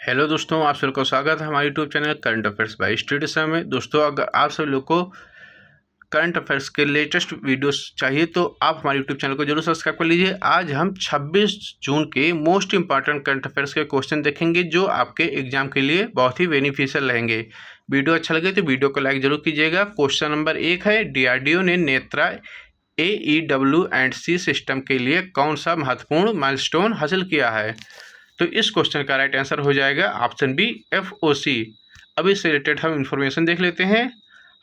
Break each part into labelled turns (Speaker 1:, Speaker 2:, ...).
Speaker 1: Hello दोस्तों, आप सभी को स्वागत है हमारे YouTube channel current affairs bye study समय में। दोस्तों, अगर आप सभी लोग को करंट अफेयर्स के लेटेस्ट वीडियोस चाहिए तो आप हमारे यूट्यूब चैनल को जरूर सब्सक्राइब कर लीजिए। आज हम 26 जून के मोस्ट इंपॉर्टेंट करंट अफेयर्स के क्वेश्चन देखेंगे जो आपके एग्जाम के लिए बहुत ही बेनिफिशियल रहेंगे। वीडियो अच्छा लगे तो वीडियो को लाइक जरूर कीजिएगा। क्वेश्चन नंबर 1 है, DRDO ने नेत्रा AEW&C सिस्टम के लिए कौन सा महत्वपूर्ण माइलस्टोन हासिल किया है? तो इस क्वेश्चन का राइट आंसर हो जाएगा ऑप्शन बी, FOC। अब इससे रिलेटेड हम इंफॉर्मेशन देख लेते हैं।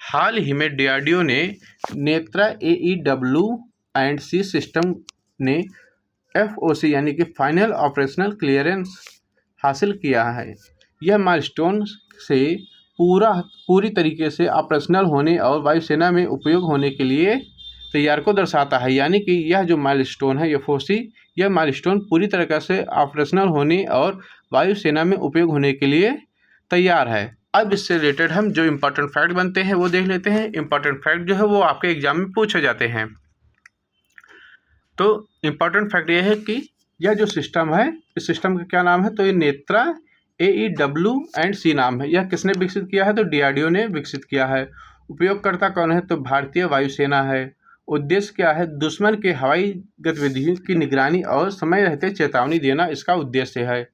Speaker 1: हाल ही में DRDO ने नेत्रा AEW&C सिस्टम ने FOC यानी कि फाइनल ऑपरेशनल क्लियरेंस हासिल किया है। यह माइलस्टोन से पूरी तरीके से ऑपरेशनल होने और वायुसेना में उपयोग होने के लिए तैयार को दर्शाता है। यानी कि यह जो माइलस्टोन है FOC, यह माइलस्टोन पूरी तरह से ऑपरेशनल होने और वायुसेना में उपयोग होने के लिए तैयार है। अब इससे रिलेटेड हम जो इम्पोर्टेंट फैक्ट बनते हैं वो देख लेते हैं। इम्पोर्टेंट फैक्ट जो है वो आपके एग्जाम में पूछे जाते हैं। तो इम्पोर्टेंट फैक्ट ये है कि यह जो सिस्टम है, इस सिस्टम का क्या नाम है? तो ये नेत्रा AEW&C नाम है। यह किसने विकसित किया है? तो DRDO ने विकसित किया है। उपयोगकर्ता कौन है? तो भारतीय वायुसेना है। उद्देश्य क्या है? दुश्मन के हवाई गतिविधियों की निगरानी और समय रहते चेतावनी देना इसका उद्देश्य है।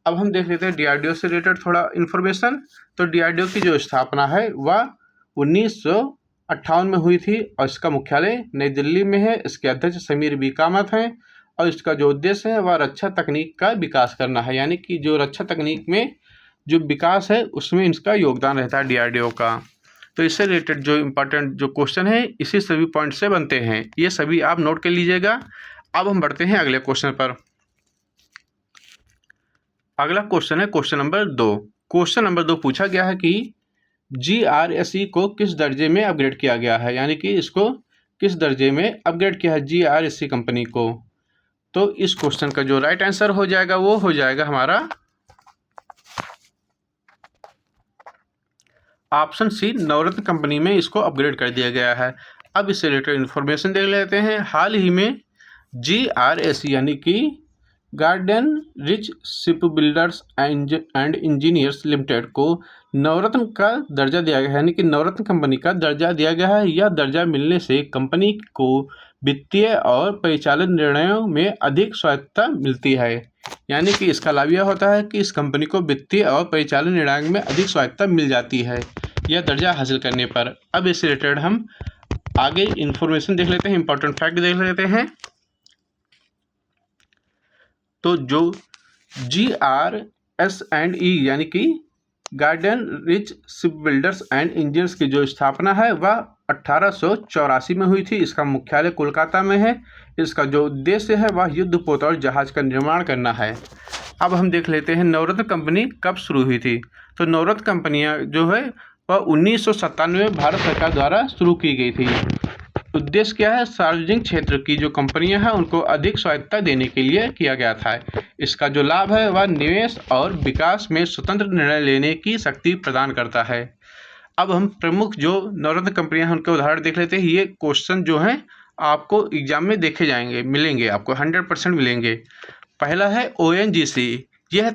Speaker 1: अब हम देख लेते हैं DRDO से रिलेटेड थोड़ा इन्फॉर्मेशन। तो DRDO की जो स्थापना है वह 1958 में हुई थी और इसका मुख्यालय नई दिल्ली में है। इसके अध्यक्ष समीर बी कामत हैं और इसका जो उद्देश्य है वह रक्षा तकनीक का विकास करना है। यानी कि जो रक्षा तकनीक में जो विकास है उसमें इसका योगदान रहता है DRDO का। तो इससे रिलेटेड जो इम्पोर्टेंट जो क्वेश्चन है इसी सभी पॉइंट से बनते हैं। ये सभी आप नोट कर लीजिएगा। अब हम बढ़ते हैं अगले क्वेश्चन पर। अगला क्वेश्चन है क्वेश्चन नंबर 2। क्वेश्चन नंबर 2 पूछा गया है कि GRSE को किस दर्जे में अपग्रेड किया गया है? यानी कि इसको किस दर्जे में अपग्रेड किया है GRSE कंपनी को? तो इस क्वेश्चन का जो राइट आंसर हो जाएगा वो हो जाएगा हमारा ऑप्शन सी, नवरत्न कंपनी में इसको अपग्रेड कर दिया गया है। अब इससे रिलेटेड इन्फॉर्मेशन देख लेते हैं। हाल ही में GRSE यानी कि garden rich ship builders and engineers limited को नवरत्न का दर्जा दिया गया है। यानी कि नवरत्न कंपनी का दर्जा दिया गया है। यह दर्जा मिलने से कंपनी को वित्तीय और परिचालन निर्णयों में अधिक स्वायत्तता मिलती है। यानी कि इसका लाभ यह होता है कि इस कंपनी को वित्तीय और परिचालन निर्णय में अधिक स्वायत्तता मिल जाती है यह दर्जा हासिल करने पर। अब इससे रिलेटेड हम आगे इन्फॉर्मेशन देख लेते हैं, इंपॉर्टेंट फैक्ट देख लेते हैं। तो जो GRS&E यानी कि garden rich ship builders and engineers की जो स्थापना है वह 1884 में हुई थी। इसका मुख्यालय कोलकाता में है। इसका जो उद्देश्य है वह युद्धपोत और जहाज का निर्माण करना है। अब हम देख लेते हैं नवरत्न कंपनी कब शुरू हुई थी। तो नवरत्न कंपनियां जो है वह 1997 में भारत सरकार द्वारा शुरू की गई थी। उद्देश्य क्या है? सार्वजनिक क्षेत्र की जो कंपनियां हैं उनको अधिक स्वायत्तता देने के लिए किया गया था। इसका जो लाभ है वह निवेश और विकास में स्वतंत्र निर्णय लेने की शक्ति प्रदान करता है। अब हम प्रमुख जो नवरत्न कंपनियां हैं उनके उदाहरण देख लेते हैं। ये क्वेश्चन जो हैं आपको एग्जाम में देखे जाएंगे, मिलेंगे आपको 100% मिलेंगे। पहला है ONGC। यह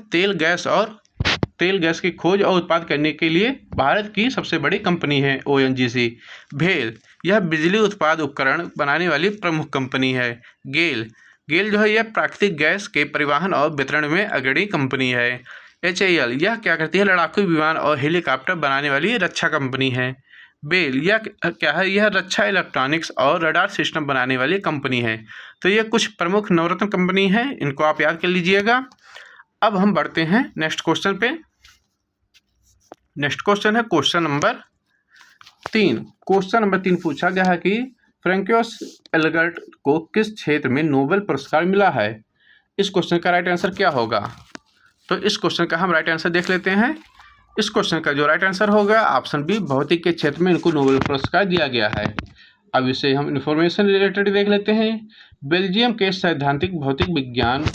Speaker 1: तेल गैस की खोज और उत्पाद करने के लिए भारत की सबसे बड़ी कंपनी है ONGC। भेल, यह बिजली उत्पाद उपकरण बनाने वाली प्रमुख कंपनी है। गेल जो है यह प्राकृतिक गैस के परिवहन और वितरण में अग्रणी कंपनी है। HAL, यह क्या करती है? लड़ाकू विमान और हेलीकॉप्टर बनाने वाली रक्षा कंपनी है। बेल, यह क्या है? यह रक्षा इलेक्ट्रॉनिक्स और रडार सिस्टम बनाने वाली कंपनी है। तो ये कुछ प्रमुख नवरत्न कंपनी है, इनको आप याद कर लीजिएगा। अब हम बढ़ते हैं नेक्स्ट क्वेश्चन पे। नेक्स्ट क्वेश्चन है क्वेश्चन नंबर 3। क्वेश्चन नंबर 3 पूछा गया है कि फ्रैंकोइस एल्बर्ट को किस क्षेत्र में नोबेल पुरस्कार मिला है? इस क्वेश्चन का राइट आंसर क्या होगा? तो इस क्वेश्चन का हम राइट आंसर देख लेते हैं। इस क्वेश्चन का जो राइट आंसर होगा ऑप्शन बी, भौतिक के क्षेत्र में इनको नोबेल पुरस्कार दिया गया है। अब इसे हम इन्फॉर्मेशन रिलेटेड देख लेते हैं। बेल्जियम के सैद्धांतिक भौतिक विज्ञान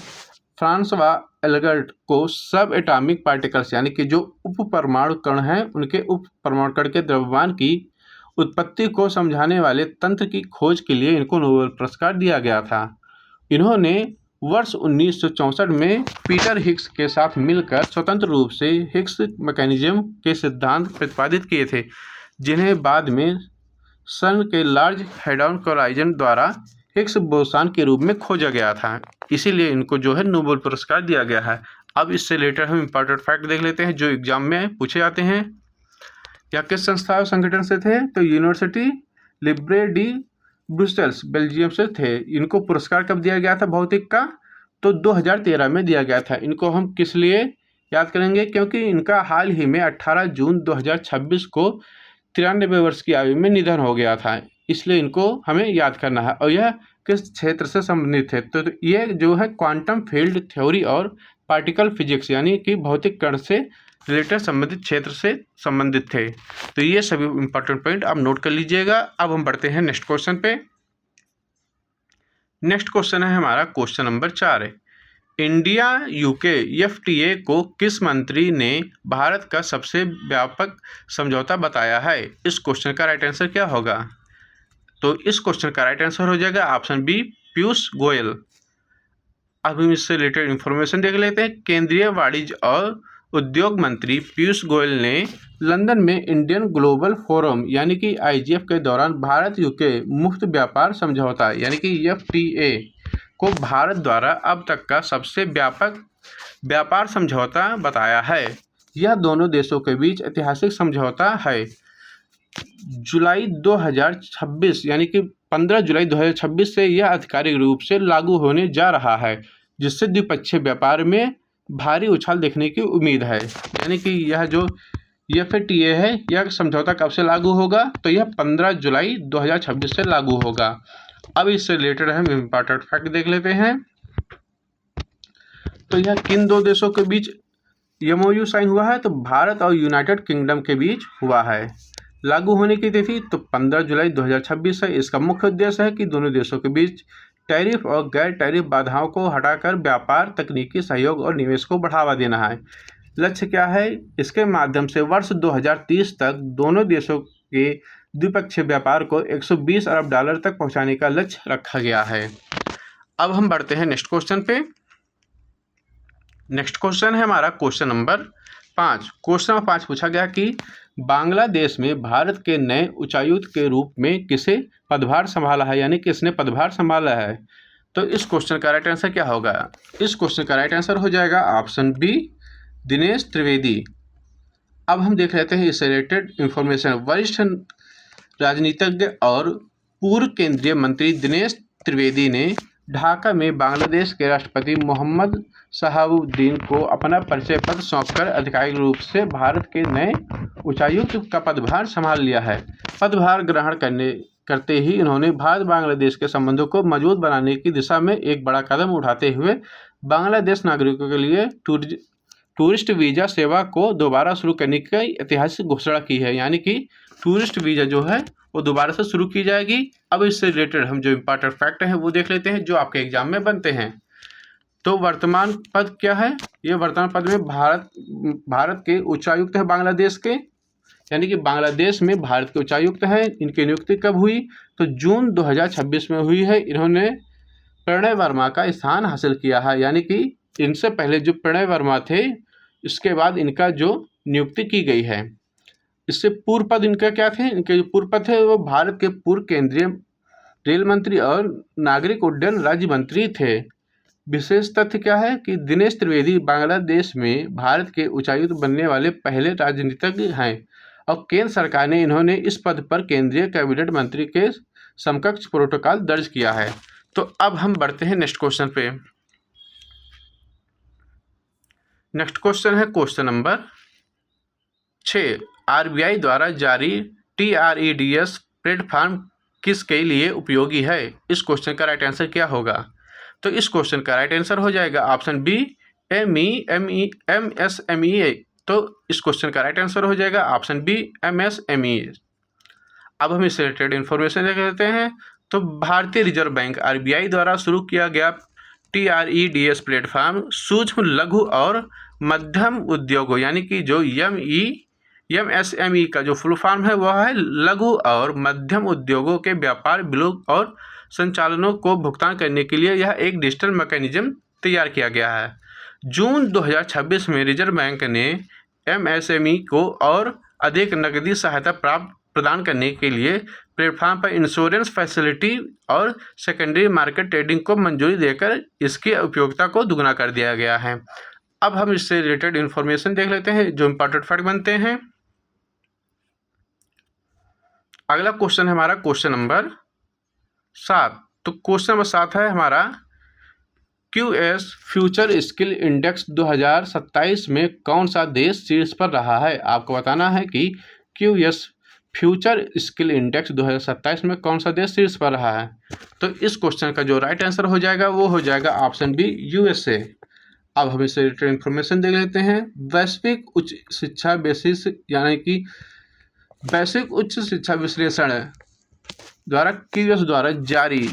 Speaker 1: फ्रांसवा एल्बर्ट को सब एटॉमिक पार्टिकल्स यानी कि जो उप परमाणु कण हैं उनके उप परमाणु कण के द्रव्यमान की उत्पत्ति को समझाने वाले तंत्र की खोज के लिए इनको नोबेल पुरस्कार दिया गया था। इन्होंने वर्ष 1964 में पीटर हिग्स के साथ मिलकर स्वतंत्र रूप से हिग्स मैकेनिज्म के सिद्धांत प्रतिपादित किए थे, जिन्हें बाद में सन के लार्ज हैडरॉन कोलाइजन द्वारा हिग्स बोसान के रूप में खोजा गया था। इसीलिए इनको जो है नोबेल पुरस्कार दिया गया है। अब इससे रिलेटेड हम इम्पोर्टेंट फैक्ट देख लेते हैं जो एग्जाम में पूछे जाते हैं। या किस संस्था और संगठन से थे? तो university Libre D Brussels Belgium से थे। इनको पुरस्कार कब दिया गया था भौतिक का? तो 2013 में दिया गया था। इनको हम किस लिए याद करेंगे? क्योंकि इनका हाल ही में 18 जून 2026 को 93 वर्ष की आयु में निधन हो गया था, इसलिए इनको हमें याद करना है। और यह किस क्षेत्र से संबंधित है? तो ये जो है क्वांटम फील्ड थ्योरी और पार्टिकल फिजिक्स यानी कि भौतिक कण से रिलेटेड संबंधित क्षेत्र से संबंधित थे। तो ये सभी इंपॉर्टेंट पॉइंट आप नोट कर लीजिएगा। अब हम बढ़ते हैं नेक्स्ट क्वेश्चन पे। नेक्स्ट क्वेश्चन है हमारा क्वेश्चन नंबर 4 है। इंडिया यूके एफटीए को किस मंत्री ने भारत का सबसे व्यापक समझौता बताया है? इस क्वेश्चन का राइट आंसर क्या होगा? तो इस क्वेश्चन का राइट आंसर हो जाएगा ऑप्शन बी, पीयूष गोयल। अब हम इससे रिलेटेड इंफॉर्मेशन देख लेते हैं। केंद्रीय वाणिज्य और उद्योग मंत्री पीयूष गोयल ने लंदन में इंडियन ग्लोबल फोरम यानी कि आईजीएफ के दौरान भारत यूके मुफ्त व्यापार समझौता यानी कि एफटीए को भारत द्वारा अब तक का सबसे व्यापक व्यापार समझौता बताया है। यह दोनों देशों के बीच ऐतिहासिक समझौता है। जुलाई 2026 यानी कि 15 जुलाई 2026 से यह आधिकारिक रूप से लागू होने जा रहा है, जिससे द्विपक्षीय व्यापार में भारी उछाल देखने की उम्मीद है। यानी कि यह जो एफटीए है यह समझौता कब से लागू होगा? तो यह 15 जुलाई 2026 से लागू होगा। अब इससे रिलेटेड हम इम्पोर्टेंट फैक्ट देख लेते हैं। तो यह किन दो देशों के बीच एमओयू साइन हुआ है? तो भारत और यूनाइटेड किंगडम के बीच हुआ है। लागू होने की तिथि तो 15 जुलाई 2026 है। इसका मुख्य उद्देश्य है कि दोनों देशों के बीच टैरिफ और गैर टैरिफ बाधाओं को हटाकर व्यापार, तकनीकी सहयोग और निवेश को बढ़ावा देना है। लक्ष्य क्या है? इसके माध्यम से वर्ष 2030 तक दोनों देशों के द्विपक्षीय व्यापार को 120 अरब डॉलर तक पहुंचाने का लक्ष्य रखा गया है। अब हम बढ़ते हैं नेक्स्ट क्वेश्चन पे। नेक्स्ट क्वेश्चन है हमारा क्वेश्चन नंबर 5। क्वेश्चन नंबर 5 पूछा गया कि बांग्लादेश में भारत के नए उच्चायुक्त के रूप में किसे पदभार संभाला है, यानी किसने पदभार संभाला है? तो इस क्वेश्चन का राइट आंसर क्या होगा? इस क्वेश्चन का राइट आंसर हो जाएगा ऑप्शन बी, दिनेश त्रिवेदी। अब हम देख लेते हैं इससे रिलेटेड इंफॉर्मेशन। वरिष्ठ राजनीतिज्ञ और पूर्व केंद्रीय मंत्री दिनेश त्रिवेदी ने ढाका में बांग्लादेश के राष्ट्रपति मोहम्मद शहाबुद्दीन को अपना परिचय पत्र सौंपकर आधिकारिक रूप से भारत के नए उच्चायुक्त का पदभार संभाल लिया है। पदभार ग्रहण करते ही इन्होंने भारत बांग्लादेश के संबंधों को मजबूत बनाने की दिशा में एक बड़ा कदम उठाते हुए बांग्लादेश नागरिकों के लिए टूरिस्ट वीज़ा सेवा को दोबारा शुरू करने की ऐतिहासिक घोषणा की है। यानी कि टूरिस्ट वीज़ा जो है वो दोबारा से शुरू की जाएगी। अब इससे रिलेटेड हम जो इम्पोर्टेंट फैक्ट हैं वो देख लेते हैं जो आपके एग्जाम में बनते हैं। तो वर्तमान पद क्या है? ये वर्तमान पद में भारत के उच्चायुक्त है बांग्लादेश के, यानी कि बांग्लादेश में भारत के उच्चायुक्त है। इनकी नियुक्ति कब हुई? तो जून 2026 में हुई है। इन्होंने प्रणय वर्मा का स्थान हासिल किया है, यानी कि इनसे पहले जो प्रणय वर्मा थे इसके बाद इनका जो नियुक्ति की गई है। इससे पूर्व पद इनका क्या थे? इनके जो पूर्व पद थे वो भारत के पूर्व केंद्रीय रेल मंत्री और नागरिक उड्डयन राज्य मंत्री थे। विशेष तथ्य क्या है कि दिनेश त्रिवेदी बांग्लादेश में भारत के उच्चायुक्त बनने वाले पहले राजनीतिज्ञ हैं और केंद्र सरकार ने इन्होंने इस पद पर केंद्रीय कैबिनेट मंत्री के समकक्ष प्रोटोकॉल दर्ज किया है। तो अब हम बढ़ते हैं नेक्स्ट क्वेश्चन पे। नेक्स्ट क्वेश्चन है क्वेश्चन नंबर 6। आरबीआई द्वारा जारी TREDS प्लेटफॉर्म किसके लिए उपयोगी है? इस क्वेश्चन का राइट आंसर क्या होगा? तो इस क्वेश्चन का राइट आंसर हो जाएगा ऑप्शन बी, MSME। तो इस क्वेश्चन का राइट आंसर हो जाएगा ऑप्शन बी, MSME। अब हम इससे रिलेटेड इन्फॉर्मेशन देख लेते हैं। तो भारतीय रिजर्व बैंक RBI द्वारा शुरू किया गया TREDS प्लेटफॉर्म सूक्ष्म, लघु और मध्यम उद्योगों यानी कि जो MSME का जो फुल फॉर्म है वह है लघु और मध्यम उद्योगों के व्यापार, विलुप्त और संचालनों को भुगतान करने के लिए यह एक डिजिटल मैकेनिज्म तैयार किया गया है। जून 2026 में रिजर्व बैंक ने MSME को और अधिक नकदी सहायता प्रदान करने के लिए प्लेटफॉर्म पर इंश्योरेंस फैसिलिटी और सेकेंडरी मार्केट ट्रेडिंग को मंजूरी देकर इसकी उपयोगिता को दुगना कर दिया गया है। अब हम इससे रिलेटेड इंफॉर्मेशन देख लेते हैं जो इंपॉर्टेंट फैक्ट बनते हैं। अगला क्वेश्चन है हमारा क्वेश्चन नंबर 7। तो क्वेश्चन नंबर 7 है हमारा QS फ्यूचर स्किल इंडेक्स 2027 में कौन सा देश शीर्ष पर रहा है। आपको बताना है कि QS फ्यूचर स्किल इंडेक्स 2027 में कौन सा देश शीर्ष पर रहा है। तो इस क्वेश्चन का जो राइट आंसर हो जाएगा वो हो जाएगा ऑप्शन बी USA। अब हम इससे रिलेटेड इन्फॉर्मेशन देख लेते हैं। वैश्विक उच्च शिक्षा बेसिस यानी कि वैश्विक उच्च शिक्षा विश्लेषण द्वारा QS द्वारा जारी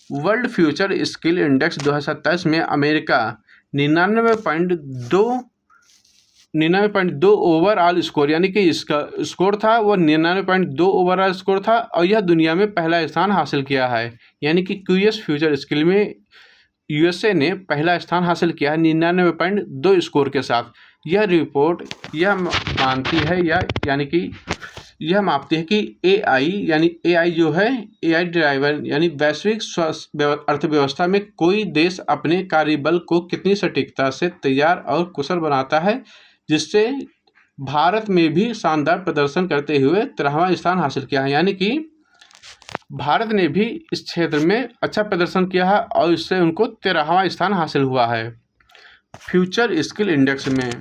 Speaker 1: वर्ल्ड फ्यूचर स्किल इंडेक्स 2027 में अमेरिका 99.2 ओवरऑल स्कोर यानी कि इसका स्कोर था वो 99.2 ओवरऑल स्कोर था और यह दुनिया में पहला स्थान हासिल किया है। यानी कि QS फ्यूचर स्किल में USA ने पहला स्थान हासिल किया है 99.2 स्कोर के साथ। यह रिपोर्ट यह मानती है यानी कि यह मापती है कि AI जो है AI ड्राइवर यानी वैश्विक अर्थव्यवस्था में कोई देश अपने कार्यबल को कितनी सटीकता से तैयार और कुशल बनाता है, जिससे भारत में भी शानदार प्रदर्शन करते हुए 13वां स्थान हासिल किया है। यानी कि भारत ने भी इस क्षेत्र में अच्छा प्रदर्शन किया है और इससे उनको 13वां स्थान हासिल हुआ है फ्यूचर स्किल इंडेक्स में।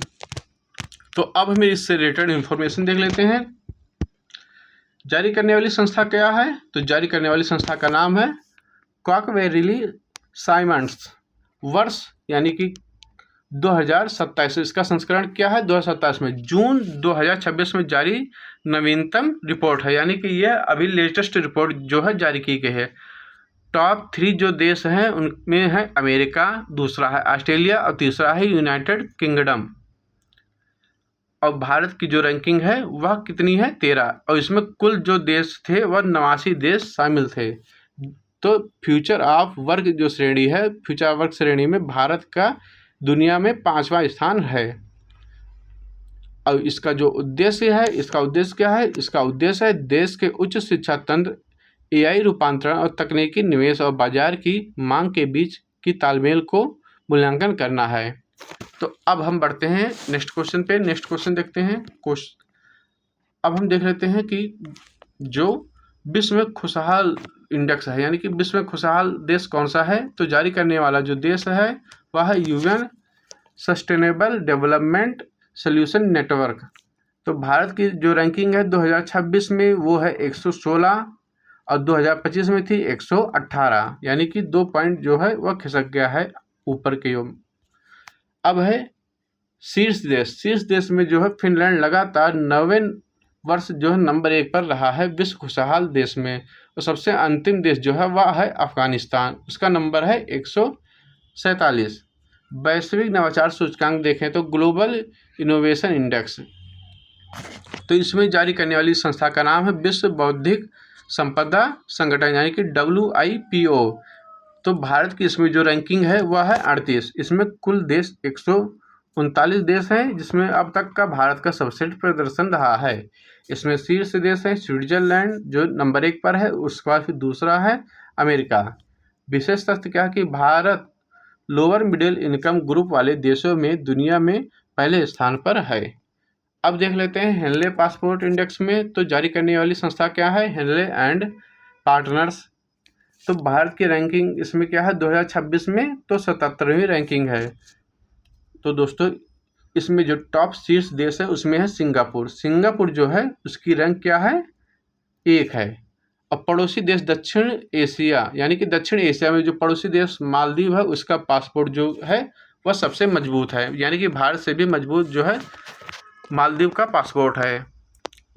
Speaker 1: तो अब हम इससे रिलेटेड इंफॉर्मेशन देख लेते हैं। जारी करने वाली संस्था क्या है। तो जारी करने वाली संस्था का नाम है कॉकवेरिली साइमंड्स। वर्ष यानी कि 2027, इसका संस्करण क्या है 2027 में जून 2026 में जारी नवीनतम रिपोर्ट है। यानी कि यह अभी लेटेस्ट रिपोर्ट जो है जारी की गई है। टॉप 3 जो देश हैं उनमें है अमेरिका, दूसरा है ऑस्ट्रेलिया और तीसरा है यूनाइटेड किंगडम। और भारत की जो रैंकिंग है वह कितनी है 13 और इसमें कुल जो देश थे वह 89 देश शामिल थे। तो फ्यूचर ऑफ वर्क जो श्रेणी है फ्यूचर वर्क श्रेणी में भारत का दुनिया में 5वां स्थान है। और इसका जो उद्देश्य है इसका उद्देश्य क्या है। इसका उद्देश्य है देश के उच्च शिक्षा तंत्र AI रूपांतरण और तकनीकी निवेश और बाजार की मांग के बीच की तालमेल को मूल्यांकन करना है। तो अब हम बढ़ते हैं नेक्स्ट क्वेश्चन पे। नेक्स्ट क्वेश्चन देखते हैं। अब हम देख लेते हैं कि जो विश्व में खुशहाल इंडेक्स है यानी कि विश्व में खुशहाल देश कौन सा है। तो जारी करने वाला जो देश है वह है UN sustainable development solution network. तो भारत की जो रैंकिंग है 2026 में वो है 116 और 2025 में थी 118, यानी कि 2 पॉइंट जो है वह खिसक गया है ऊपर के ओर। अब है शीर्ष देश। शीर्ष देश में जो है फिनलैंड लगातार 9वें वर्ष जो है नंबर 1 पर रहा है विश्व खुशहाल देश में। और सबसे अंतिम देश जो है वह है अफगानिस्तान, उसका नंबर है 147। वैश्विक नवाचार सूचकांक देखें तो ग्लोबल इनोवेशन इंडेक्स, तो इसमें जारी करने वाली संस्था का नाम है विश्व बौद्धिक संपदा संगठन यानी कि WIPO। तो भारत की इसमें जो रैंकिंग है वह है 38। इसमें कुल देश 139 देश हैं जिसमें अब तक का भारत का सबसे प्रदर्शन रहा है। इसमें शीर्ष देश है स्विट्जरलैंड जो नंबर 1 पर है, उसके बाद फिर दूसरा है अमेरिका। विशेष तथ्य क्या है कि Bharat lower middle income group वाले देशों में दुनिया में पहले स्थान पर है। अब देख लेते हैं हेनले पासपोर्ट इंडेक्स में। तो जारी करने वाली संस्था क्या है हेनले एंड पार्टनर्स। तो भारत की रैंकिंग इसमें क्या है 2026 में तो 77वीं रैंकिंग है। तो दोस्तों इसमें जो टॉप शीर्ष देश है उसमें है सिंगापुर। सिंगापुर जो है उसकी रैंक क्या है 1 है। और पड़ोसी देश दक्षिण एशिया यानी कि दक्षिण एशिया में जो पड़ोसी देश मालदीव है उसका पासपोर्ट जो है वह सबसे मजबूत है, यानी कि भारत से भी मजबूत जो है मालदीव का पासपोर्ट है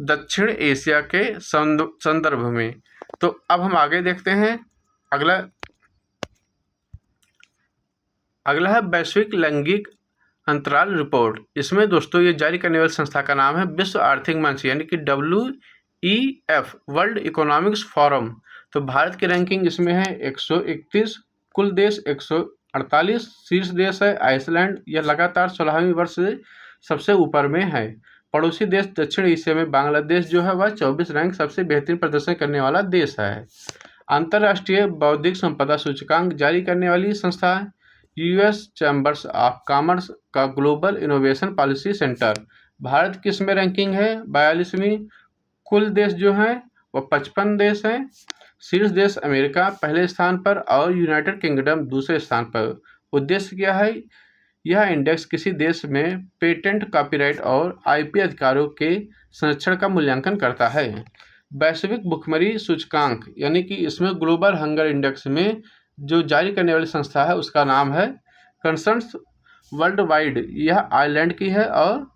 Speaker 1: दक्षिण एशिया के संदर्भ में। तो अब हम आगे देखते हैं। अगला है वैश्विक लैंगिक अंतराल रिपोर्ट। इसमें दोस्तों ये जारी करने वाली संस्था का नाम है विश्व आर्थिक मंच यानी कि WEF वर्ल्ड इकोनॉमिक्स फोरम। तो भारत की रैंकिंग इसमें है 131, कुल देश 148, शीर्ष देश है आइसलैंड, यह लगातार 16वीं वर्ष से सबसे ऊपर में है। पड़ोसी देश दक्षिण एशिया में बांग्लादेश जो है वह 24 रैंक सबसे बेहतरीन प्रदर्शन करने वाला देश है। अंतर्राष्ट्रीय बौद्धिक संपदा सूचकांक जारी करने वाली संस्था यूएस चैम्बर्स ऑफ कॉमर्स का global innovation policy centre. Bharat की इसमें रैंकिंग है 42वीं, कुल देश जो हैं वह 55 देश हैं। शीर्ष देश अमेरिका पहले स्थान पर और यूनाइटेड किंगडम दूसरे स्थान पर। उद्देश्य क्या है? यह इंडेक्स किसी देश में पेटेंट, कॉपीराइट और आईपी अधिकारों के संरक्षण का मूल्यांकन करता है। वैश्विक भुखमरी सूचकांक यानी कि इसमें ग्लोबल हंगर इंडेक्स में जो जारी करने वाली संस्था है उसका नाम है कंसर्न्स वर्ल्ड वाइड। यह आयरलैंड की है और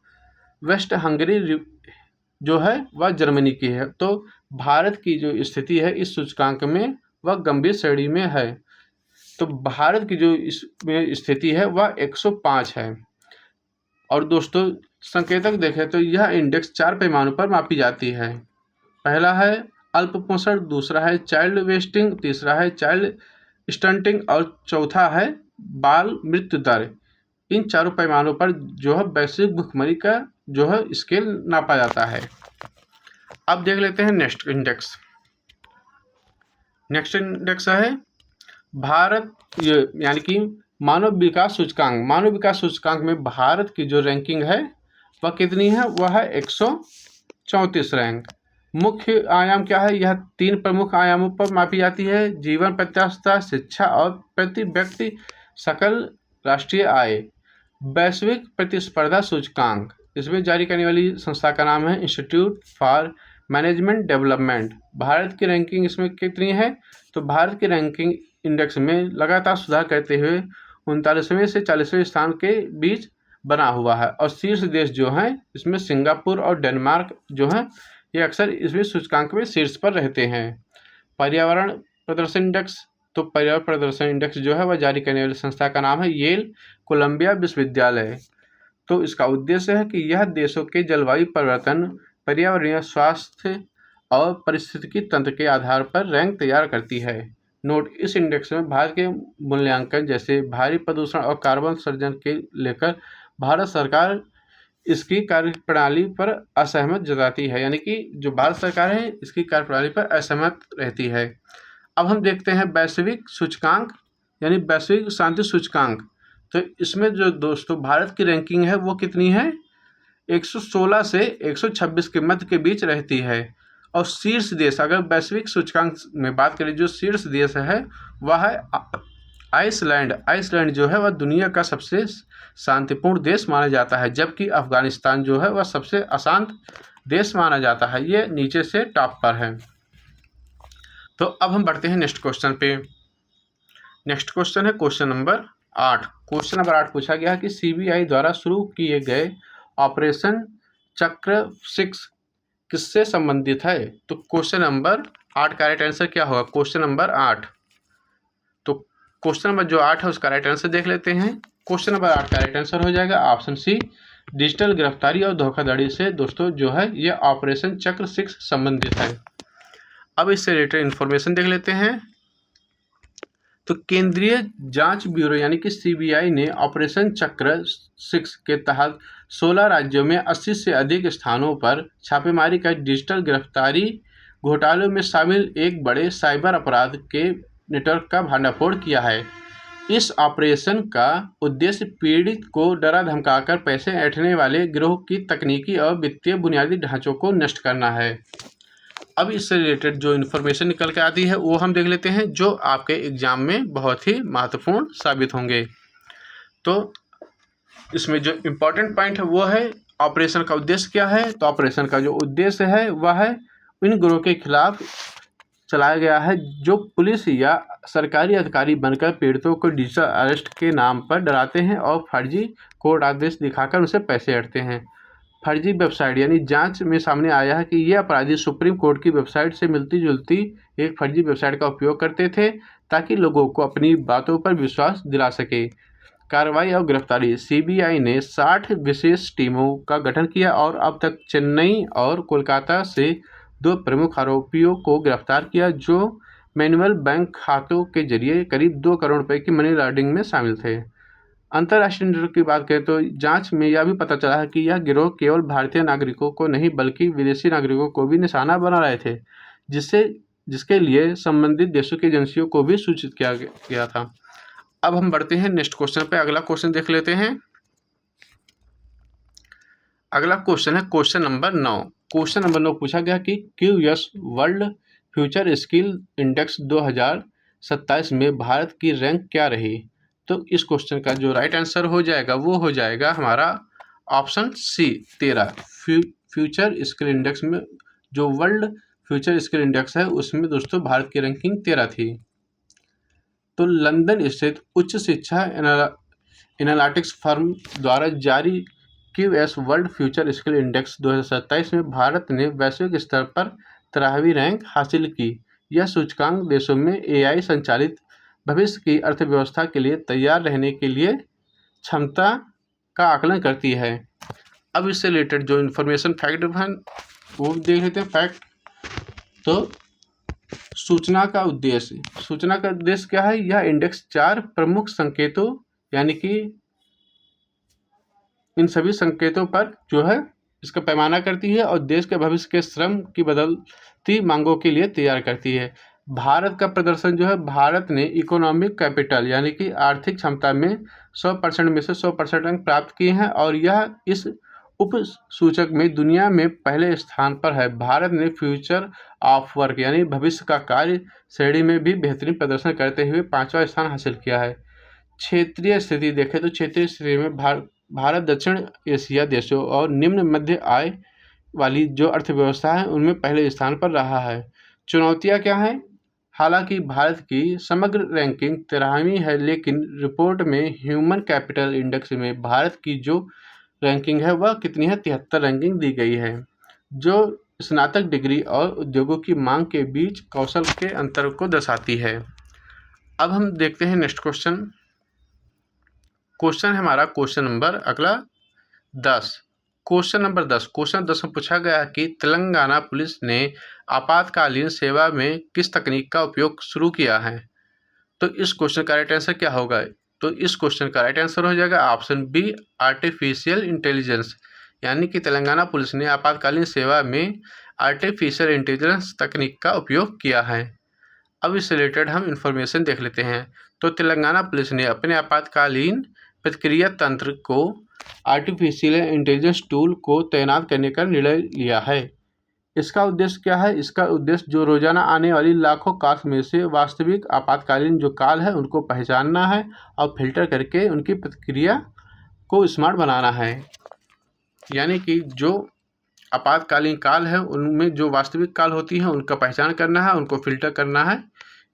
Speaker 1: वेस्ट हंगरी जो है वह जर्मनी की है। तो भारत की जो स्थिति है इस सूचकांक में वह गंभीर श्रेणी में है। तो भारत की जो इसमें स्थिति है वह 105 है। और दोस्तों संकेतक देखें तो यह इंडेक्स 4 पैमानों पर मापी जाती है। पहला है अल्प पोषण, दूसरा है चाइल्ड वेस्टिंग, तीसरा है चाइल्ड स्टंटिंग और चौथा है बाल मृत्यु दर। इन चारों पैमानों पर जो है वैश्विक भुखमरी का जो है स्केल नापा जाता है। अब देख लेते हैं नेक्स्ट इंडेक्स। नेक्स्ट इंडेक्स है भारत यानी कि मानव विकास सूचकांक। मानव विकास सूचकांक में भारत की जो रैंकिंग है वह कितनी है? वह है 134 रैंक। मुख्य आयाम क्या है? यह 3 प्रमुख आयामों पर मापी जाती है: जीवन प्रत्याशा, शिक्षा और प्रति व्यक्ति सकल राष्ट्रीय आय। वैश्विक प्रतिस्पर्धा सूचकांक इसमें जारी करने वाली संस्था का नाम है institute for management development. Bharat की रैंकिंग इसमें कितनी है? तो भारत की रैंकिंग इंडेक्स में लगातार सुधार करते हुए 39वें से 40वें स्थान के बीच बना हुआ है। और शीर्ष देश जो हैं इसमें सिंगापुर और डेनमार्क जो हैं ये अक्सर इसमें सूचकांक में शीर्ष पर रहते हैं। पर्यावरण प्रदर्शन इंडेक्स, तो पर्यावरण प्रदर्शन इंडेक्स जो है वह जारी करने वाली संस्था का नाम है येल कोलंबिया विश्वविद्यालय। तो इसका उद्देश्य है कि यह देशों के जलवायु परिवर्तन, पर्यावरणीय स्वास्थ्य और पारिस्थितिकी तंत्र के आधार पर रैंक तैयार करती है। नोट, इस इंडेक्स में भारत के मूल्यांकन जैसे भारी प्रदूषण और कार्बन उत्सर्जन के लेकर भारत सरकार इसकी कार्यप्रणाली पर असहमत जताती है, यानी कि जो भारत सरकार है इसकी कार्यप्रणाली पर असहमत रहती है। अब हम देखते हैं वैश्विक सूचकांक यानी वैश्विक शांति सूचकांक। तो इसमें जो दोस्तों भारत की रैंकिंग है वो कितनी है? 116 से 126 के मध्य के बीच रहती है। और शीर्ष देश, अगर वैश्विक सूचकांक में बात करें, जो शीर्ष देश है वह है आइसलैंड। आइसलैंड जो है वह दुनिया का सबसे शांतिपूर्ण देश माना जाता है, जबकि अफगानिस्तान जो है वह सबसे अशांत देश माना जाता है। ये नीचे से टॉप पर है। तो अब हम बढ़ते हैं नेक्स्ट क्वेश्चन पे। नेक्स्ट क्वेश्चन है क्वेश्चन नंबर 8। क्वेश्चन नंबर 8 पूछा गया कि सीबीआई द्वारा शुरू किए गए ऑपरेशन चक्र 6 किससे संबंधित है? तो क्वेश्चन नंबर 8 का राइट आंसर क्या होगा? Question number 8। तो क्वेश्चन नंबर जो 8 है उसका राइट आंसर देख लेते हैं। क्वेश्चन नंबर 8 का राइट आंसर हो जाएगा ऑप्शन सी, डिजिटल गिरफ्तारी और धोखाधड़ी से दोस्तों जो है ये ऑपरेशन चक्र 6 संबंधित है। अब इससे रिलेटेड इन्फॉर्मेशन देख लेते हैं। तो केंद्रीय जांच ब्यूरो यानी कि सीबीआई ने ऑपरेशन चक्र 6 के तहत 16 राज्यों में 80 से अधिक स्थानों पर छापेमारी कर डिजिटल गिरफ्तारी घोटालों में शामिल एक बड़े साइबर अपराध के नेटवर्क का भंडाफोड़ किया है। इस ऑपरेशन का उद्देश्य पीड़ित को डरा धमकाकर पैसे ऐंठने वाले गिरोह की तकनीकी और वित्तीय बुनियादी ढांचों को नष्ट करना है। अब इससे रिलेटेड जो इन्फॉर्मेशन निकल के आती है वो हम देख लेते हैं, जो आपके एग्जाम में बहुत ही महत्वपूर्ण साबित होंगे। तो इसमें जो इम्पोर्टेंट पॉइंट है वो है ऑपरेशन का उद्देश्य क्या है। तो ऑपरेशन का जो उद्देश्य है वह है इन गिरोह के खिलाफ चलाया गया है जो पुलिस या सरकारी अधिकारी बनकर पीड़ितों को डिजिटल अरेस्ट के नाम पर डराते हैं और फर्जी कोर्ट आदेश दिखाकर उनसे पैसे ऐंठते हैं। फर्जी वेबसाइट यानी जांच में सामने आया है कि ये अपराधी सुप्रीम कोर्ट की वेबसाइट से मिलती जुलती एक फर्जी वेबसाइट का उपयोग करते थे ताकि लोगों को अपनी बातों पर विश्वास दिला सके। कार्रवाई और गिरफ्तारी, सीबीआई ने 60 विशेष टीमों का गठन किया और अब तक चेन्नई और कोलकाता से 2 प्रमुख आरोपियों को गिरफ्तार किया जो मैनुअल बैंक खातों के जरिए करीब 2 करोड़ रुपए की मनी लॉन्ड्रिंग में शामिल थे। अंतर्राष्ट्रीय नियंत्रण की बात करें तो जांच में यह भी पता चला है कि यह गिरोह केवल भारतीय नागरिकों को नहीं बल्कि विदेशी नागरिकों को भी निशाना बना रहे थे, जिसके लिए संबंधित देशों की एजेंसियों को भी सूचित किया गया था। अब हम बढ़ते हैं नेक्स्ट क्वेश्चन पे। अगला क्वेश्चन देख लेते हैं। अगला क्वेश्चन है क्वेश्चन नंबर 9। क्वेश्चन नंबर 9 पूछा गया कि QS world future skill index 2027 में भारत की रैंक क्या रही। तो इस क्वेश्चन का जो राइट आंसर हो जाएगा वो हो जाएगा हमारा option C 13। Future skill index में जो वर्ल्ड फ्यूचर स्किल इंडेक्स है उसमें दोस्तों भारत की रैंकिंग 13 थी। तो लंदन स्थित उच्च शिक्षा एनालिटिक्स फर्म द्वारा जारी QS world future skill index 2027 में भारत ने वैश्विक स्तर पर 13वीं रैंक हासिल की। यह सूचकांक देशों में AI संचालित भविष्य की अर्थव्यवस्था के लिए तैयार रहने के लिए क्षमता का आकलन करती है। अब इससे रिलेटेड जो इन्फॉर्मेशन फैक्ट है वो देख लेते हैं। फैक्ट तो सूचना का उद्देश्य क्या है। यह इंडेक्स 4 प्रमुख संकेतों यानी कि इन सभी संकेतों पर जो है इसका पैमाना करती है और देश के भविष्य के श्रम की बदलती मांगों के लिए तैयार करती है। भारत का प्रदर्शन जो है, भारत ने इकोनॉमिक कैपिटल यानी कि आर्थिक क्षमता में 100% में से 100% अंक प्राप्त किए हैं और यह इस उप सूचक में दुनिया में पहले स्थान पर है। भारत ने फ्यूचर ऑफ वर्क यानी भविष्य का कार्य श्रेणी में भी बेहतरीन प्रदर्शन करते हुए 5वां स्थान हासिल किया है। क्षेत्रीय स्थिति देखें तो क्षेत्रीय स्थिति में भारत दक्षिण एशिया देशों और निम्न मध्य आय वाली जो अर्थव्यवस्था है उनमें पहले स्थान पर रहा है। चुनौतियां क्या हैं। हालांकि भारत की समग्र रैंकिंग 13वीं है, लेकिन रिपोर्ट में ह्यूमन कैपिटल इंडेक्स में भारत की जो रैंकिंग है वह कितनी है, 73 रैंकिंग दी गई है, जो स्नातक डिग्री और उद्योगों की मांग के बीच कौशल के अंतर को दर्शाती है। अब हम देखते हैं नेक्स्ट क्वेश्चन। क्वेश्चन है हमारा क्वेश्चन नंबर अगला 10। क्वेश्चन नंबर 10 में पूछा गया कि तेलंगाना पुलिस ने आपातकालीन सेवा में किस तकनीक का उपयोग शुरू किया है। तो इस क्वेश्चन का राइट आंसर क्या होगा। तो इस क्वेश्चन का राइट आंसर हो जाएगा ऑप्शन बी आर्टिफिशियल इंटेलिजेंस, यानी कि तेलंगाना पुलिस ने आपातकालीन सेवा में आर्टिफिशियल इंटेलिजेंस तकनीक का उपयोग किया है। अब इससे रिलेटेड हम इंफॉर्मेशन देख लेते हैं। तो तेलंगाना पुलिस ने अपने आपातकालीन प्रतिक्रिया तंत्र को आर्टिफिशियल इंटेलिजेंस टूल को तैनात करने का निर्णय लिया है। इसका उद्देश्य क्या है। इसका उद्देश्य जो रोजाना आने वाली लाखों कॉल्स में से वास्तविक आपातकालीन जो कॉल है उनको पहचानना है और फिल्टर करके उनकी प्रतिक्रिया को स्मार्ट बनाना है। यानी कि जो आपातकालीन कॉल है उनमें जो वास्तविक कॉल होती है उनका पहचान करना है, उनको फिल्टर करना है,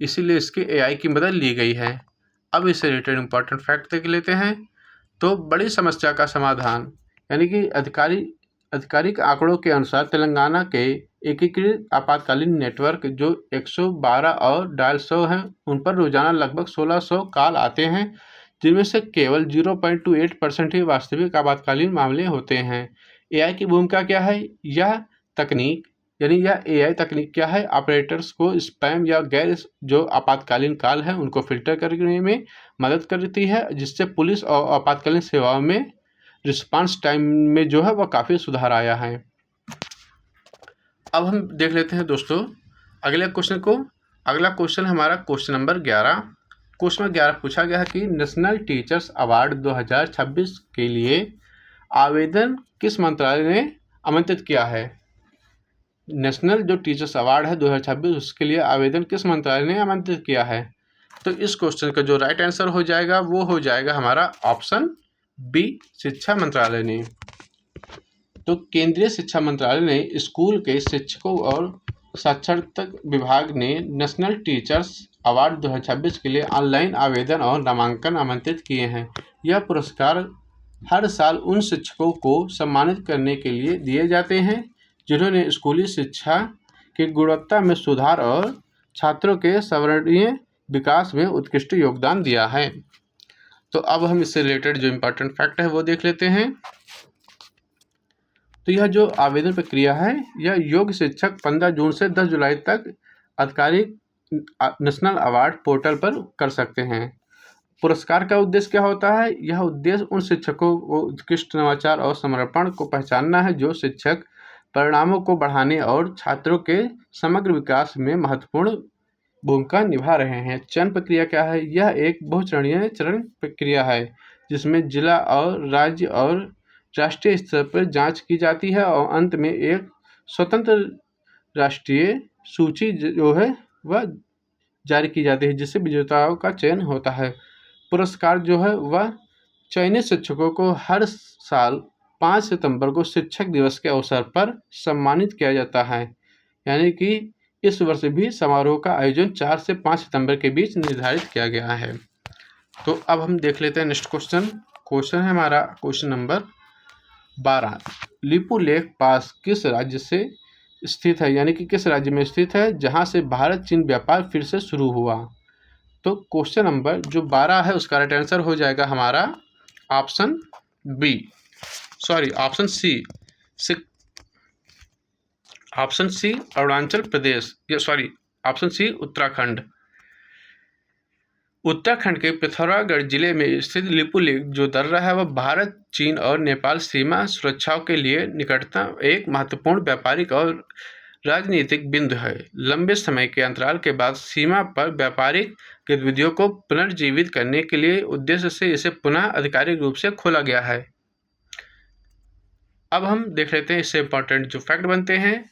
Speaker 1: इसीलिए इसकी AI की मदद ली गई है। अब इससे रिलेटेड इंपॉर्टेंट फैक्ट देख लेते हैं। तो बड़ी समस्या का समाधान यानी कि आधिकारिक आंकड़ों के अनुसार तेलंगाना के एकीकृत आपातकालीन नेटवर्क जो 112 और डायल 100 हैं उन पर रोजाना लगभग 1600 कॉल आते हैं, जिनमें से केवल 0.28% ही वास्तविक आपातकालीन मामले होते हैं। AI की भूमिका क्या है। यह AI तकनीक क्या है, ऑपरेटर्स को स्पैम या गैर जो आपातकालीन कॉल है उनको फिल्टर करने में मदद करती है, जिससे पुलिस और आपातकालीन सेवाओं में रिस्पांस टाइम में जो है वह काफ़ी सुधार आया है। अब हम देख लेते हैं दोस्तों अगले क्वेश्चन को। अगला क्वेश्चन हमारा क्वेश्चन नंबर 11। क्वेश्चन 11 पूछा गया है कि नेशनल टीचर्स अवार्ड 2026 के लिए आवेदन किस मंत्रालय ने आमंत्रित किया है। नेशनल जो टीचर्स अवार्ड है 2026 उसके लिए आवेदन किस मंत्रालय ने आमंत्रित किया है। तो इस क्वेश्चन का जो राइट आंसर हो जाएगा वो हो जाएगा हमारा ऑप्शन बी शिक्षा मंत्रालय ने। तो केंद्रीय शिक्षा मंत्रालय ने स्कूल के शिक्षकों और साक्षरता विभाग ने नेशनल टीचर्स अवार्ड 2026 के लिए ऑनलाइन आवेदन और नामांकन आमंत्रित किए हैं। यह पुरस्कार हर साल उन शिक्षकों को सम्मानित करने के लिए दिए जाते हैं जिन्होंने स्कूली शिक्षा की गुणवत्ता में सुधार और छात्रों के सर्वांगीण विकास में उत्कृष्ट योगदान दिया है। तो अब हम इससे रिलेटेड जो इम्पोर्टेंट फैक्ट है वो देख लेते हैं। तो यह जो आवेदन प्रक्रिया है यह योग्य शिक्षक 15 जून से 10 जुलाई तक आधिकारिक नेशनल अवार्ड पोर्टल पर कर सकते हैं। पुरस्कार का उद्देश्य क्या होता है? यह उद्देश्य उन शिक्षकों को उत्कृष्ट नवाचार और समर्पण को पहचानना है जो शिक्षक परिणामों को बढ़ाने और छात्रों के समग्र विकास में महत्वपूर्ण भूमिका निभा रहे हैं। चयन प्रक्रिया क्या है? यह एक बहुचरणीय चरण प्रक्रिया है जिसमें जिला और राज्य और राष्ट्रीय स्तर पर जांच की जाती है और अंत में एक स्वतंत्र राष्ट्रीय सूची जो है वह जारी की जाती है जिससे विजेताओं का चयन होता है। पुरस्कार जो है वह चयनित शिक्षकों को हर साल 5 सितंबर को शिक्षक दिवस के अवसर पर सम्मानित किया जाता है। यानी कि इस वर्ष भी समारोह का आयोजन 4 से 5 सितंबर के बीच निर्धारित किया गया है। तो अब हम देख लेते हैं नेक्स्ट क्वेश्चन है हमारा क्वेश्चन नंबर 12। लिपू लेक पास किस राज्य से स्थित है? यानी कि किस राज्य में स्थित है जहां से भारत चीन व्यापार फिर से शुरू हुआ? तो क्वेश्चन नंबर जो 12 है उसका राइट आंसर हो जाएगा हमारा ऑप्शन सी अरुणाचल प्रदेश, ऑप्शन सी उत्तराखंड। उत्तराखंड के पिथौरागढ़ जिले में स्थित लिपू लेक जो दर्रा है वह भारत, चीन और नेपाल सीमा सुरक्षाओं के लिए निकटतम एक महत्वपूर्ण व्यापारिक और राजनीतिक बिंदु है। लंबे समय के अंतराल के बाद सीमा पर व्यापारिक गतिविधियों को पुनर्जीवित करने के लिए उद्देश्य से इसे पुनः आधिकारिक रूप से खोला गया है। अब हम देख लेते हैं इससे इंपॉर्टेंट जो फैक्ट बनते हैं।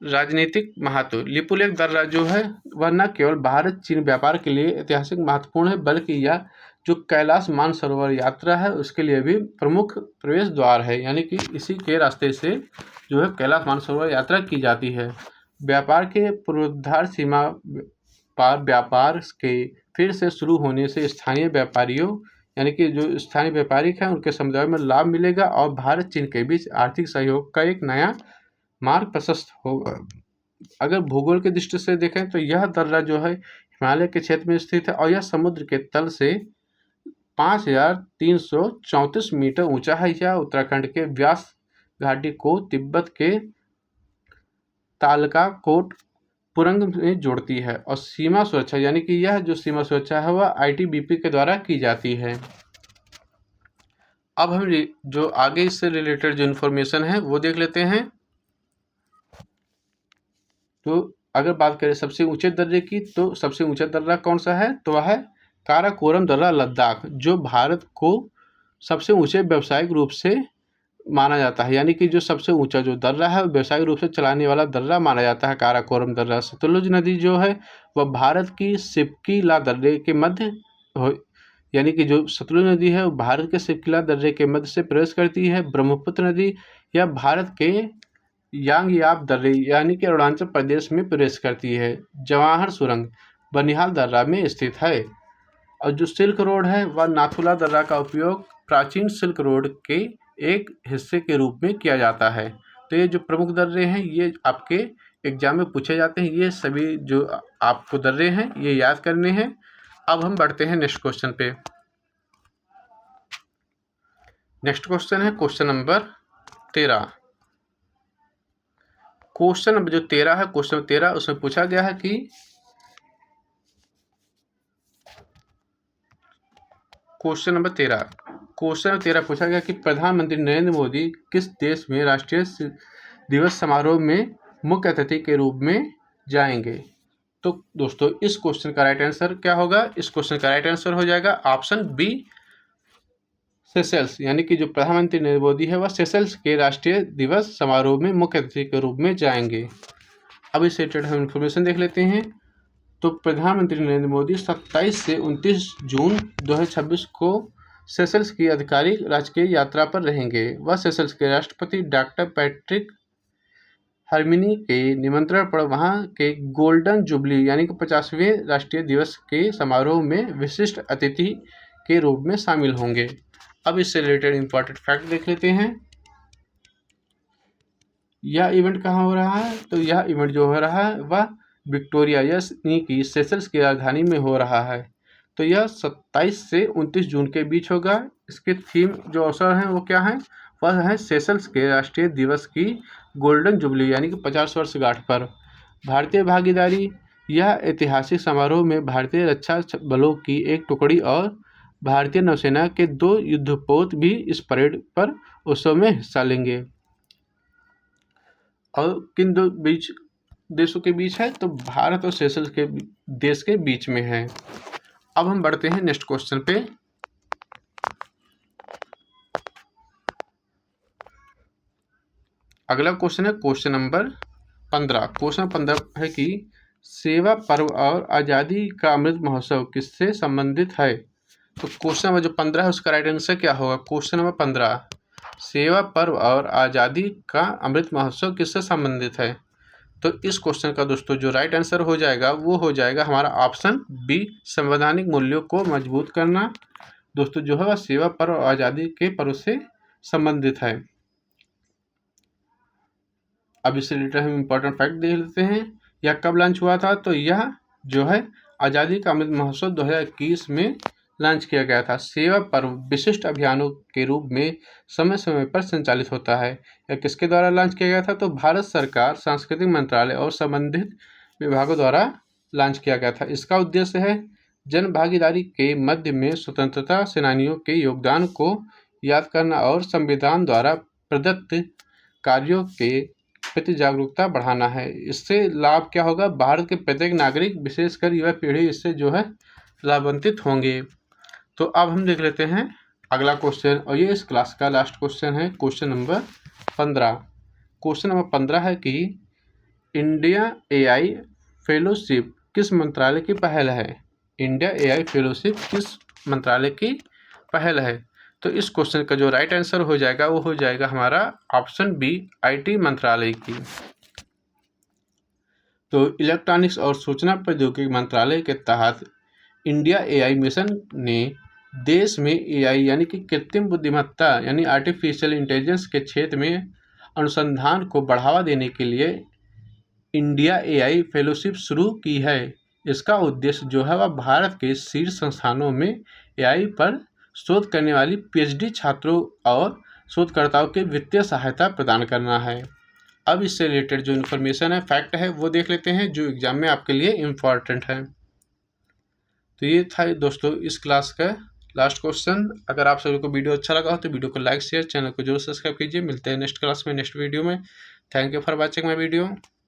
Speaker 1: राजनीतिक महत्व, लिपू लेक दर्रा जो है वह न केवल भारत चीन व्यापार के लिए ऐतिहासिक महत्वपूर्ण है बल्कि यह जो कैलाश मानसरोवर यात्रा है उसके लिए भी प्रमुख प्रवेश द्वार है। यानी कि इसी के रास्ते से जो है कैलाश मानसरोवर यात्रा की जाती है। व्यापार के पुनरुद्धार, सीमा पार व्यापार के फिर से शुरू होने से स्थानीय व्यापारियों यानी कि जो स्थानीय व्यापारिक हैं उनके समुदाय में लाभ मिलेगा और भारत चीन के बीच आर्थिक सहयोग का एक नया मार्ग प्रशस्त होगा। अगर भूगोल की दृष्टि से देखें तो यह दर्रा जो है हिमालय के क्षेत्र में स्थित है और यह समुद्र के तल से 5334 मीटर ऊंचा है। यह उत्तराखंड के व्यास घाटी को तिब्बत के तालकाकोट पुरंग में जोड़ती है और सीमा सुरक्षा यानी कि यह जो सीमा सुरक्षा है वह आईटीबीपी के द्वारा की जाती है। अब हम जो आगे इससे रिलेटेड जो इन्फॉर्मेशन है वो देख लेते हैं। तो अगर बात करें सबसे ऊंचे दर्रे की तो सबसे ऊंचा दर्रा कौन सा है? तो वह है काराकोरम दर्रा लद्दाख, जो भारत को सबसे ऊंचे व्यावसायिक रूप से माना जाता है। यानी कि जो सबसे ऊंचा जो दर्रा है व्यावसायिक रूप से चलाने वाला दर्रा माना जाता है काराकोरम दर्रा। सतलुज नदी जो है वह भारत की सिपकीला दर्रे के मध्य यानी कि जो सतलुज नदी है वो भारत के सिपकीला दर्रे के मध्य से प्रवेश करती है। ब्रह्मपुत्र नदी यह भारत के यांगयाप दर्रे यानी कि अरुणाचल प्रदेश में प्रवेश करती है। जवाहर सुरंग बनिहाल दर्रा में स्थित है। और जो सिल्क रोड है वह नाथुला दर्रा का उपयोग प्राचीन सिल्क रोड के एक हिस्से के रूप में किया जाता है। तो ये जो प्रमुख दर्रे हैं ये आपके एग्जाम में पूछे जाते हैं। ये सभी जो आपको दर्रे हैं ये याद करने हैं। अब हम बढ़ते हैं नेक्स्ट क्वेश्चन पे। नेक्स्ट क्वेश्चन है क्वेश्चन नंबर 13। क्वेश्चन नंबर जो 13 है, क्वेश्चन 13 उसमें पूछा गया है कि क्वेश्चन नंबर 13 पूछा गया कि प्रधानमंत्री नरेंद्र मोदी किस देश में राष्ट्रीय दिवस समारोह में मुख्य अतिथि के रूप में जाएंगे? तो दोस्तों इस क्वेश्चन का राइट आंसर क्या होगा? इस क्वेश्चन का राइट आंसर हो जाएगा ऑप्शन बी सेशल्स। यानी कि जो प्रधानमंत्री नरेंद्र मोदी है वह सेशल्स के राष्ट्रीय दिवस समारोह में मुख्य अतिथि के रूप में जाएंगे। अब इस रिलेटेड हम इंफॉर्मेशन देख लेते हैं। तो प्रधानमंत्री नरेंद्र मोदी 27 से 29 जून 2026 को सेशल्स की आधिकारिक राजकीय यात्रा पर रहेंगे। वह सेशल्स के राष्ट्रपति डॉक्टर पैट्रिक हर्मिनी के निमंत्रण पर वहां के गोल्डन जुबली यानी कि 50वें राष्ट्रीय दिवस के समारोह में विशिष्ट अतिथि के रूप में शामिल होंगे। अब इससे रिलेटेड इंपॉर्टेंट फैक्ट देख लेते हैं। यह इवेंट कहाँ हो रहा है? तो यह इवेंट जो हो रहा है वह विक्टोरिया यानी कि सेशल्स की राजधानी में हो रहा है। तो यह 27 से 29 जून के बीच होगा। इसके थीम जो अवसर हैं वो क्या हैं? वह है सेशल्स के राष्ट्रीय दिवस की गोल्डन जुबली यानी कि 50 वर्षगांठ पर भारतीय भागीदारी, यह ऐतिहासिक समारोह में भारतीय रक्षा बलों की एक टुकड़ी और भारतीय नौसेना के 2 युद्धपोत भी इस परेड पर उत्सव में हिस्सा लेंगे। और किन दो देशों के बीच है? तो भारत और सेशल्स के देश के बीच में है। अब हम बढ़ते हैं नेक्स्ट क्वेश्चन पे। अगला क्वेश्चन है क्वेश्चन नंबर 15। क्वेश्चन 15 है कि सेवा पर्व और आज़ादी का अमृत महोत्सव किससे संबंधित है? तो क्वेश्चन नंबर जो 15 है उसका राइट आंसर क्या होगा? क्वेश्चन नंबर 15, सेवा पर्व और आज़ादी का अमृत महोत्सव किससे संबंधित है? तो इस क्वेश्चन का दोस्तों जो राइट आंसर हो जाएगा वो हो जाएगा हमारा ऑप्शन बी, संवैधानिक मूल्यों को मजबूत करना। दोस्तों जो है वह सेवा पर्व और आज़ादी के पर्व से संबंधित है। अब इससे रिलेटेड हम इम्पोर्टेंट फैक्ट देख लेते हैं। यह कब लॉन्च हुआ था? तो यह जो है आज़ादी का अमृत महोत्सव 2021 में लॉन्च किया गया था। सेवा पर्व विशिष्ट अभियानों के रूप में समय समय पर संचालित होता है। यह किसके द्वारा लॉन्च किया गया था? तो भारत सरकार, सांस्कृतिक मंत्रालय और संबंधित विभागों द्वारा लॉन्च किया गया था। इसका उद्देश्य है जन भागीदारी के मध्य में स्वतंत्रता सेनानियों के योगदान को याद करना और संविधान द्वारा प्रदत्त कार्यों के प्रति जागरूकता बढ़ाना है। इससे लाभ क्या होगा? भारत के प्रत्येक नागरिक, विशेषकर युवा पीढ़ी इससे जो है लाभान्वित होंगे। तो अब हम देख लेते हैं अगला क्वेश्चन, और ये इस क्लास का लास्ट क्वेश्चन है, क्वेश्चन नंबर 15। क्वेश्चन नंबर 15 है कि इंडिया एआई फेलोशिप किस मंत्रालय की पहल है? इंडिया एआई फेलोशिप किस मंत्रालय की पहल है? तो इस क्वेश्चन का जो राइट आंसर हो जाएगा वो हो जाएगा हमारा ऑप्शन बी, आईटी मंत्रालय की। तो इलेक्ट्रॉनिक्स और सूचना प्रौद्योगिकी मंत्रालय के तहत इंडिया एआई मिशन ने देश में एआई यानी कि कृत्रिम बुद्धिमत्ता यानी आर्टिफिशियल इंटेलिजेंस के क्षेत्र में अनुसंधान को बढ़ावा देने के लिए इंडिया एआई फेलोशिप शुरू की है। इसका उद्देश्य जो है वह भारत के शीर्ष संस्थानों में एआई पर शोध करने वाली पीएचडी छात्रों और शोधकर्ताओं के वित्तीय सहायता प्रदान करना है। अब इससे रिलेटेड जो इन्फॉर्मेशन है, फैक्ट है, वो देख लेते हैं जो एग्जाम में आपके लिए इम्पॉर्टेंट है। तो ये था दोस्तों इस क्लास का लास्ट क्वेश्चन। अगर आप सभी को वीडियो अच्छा लगा हो तो वीडियो को लाइक शेयर, चैनल को जरूर सब्सक्राइब कीजिए। मिलते हैं नेक्स्ट क्लास में, नेक्स्ट वीडियो में। Thank you for watching my video.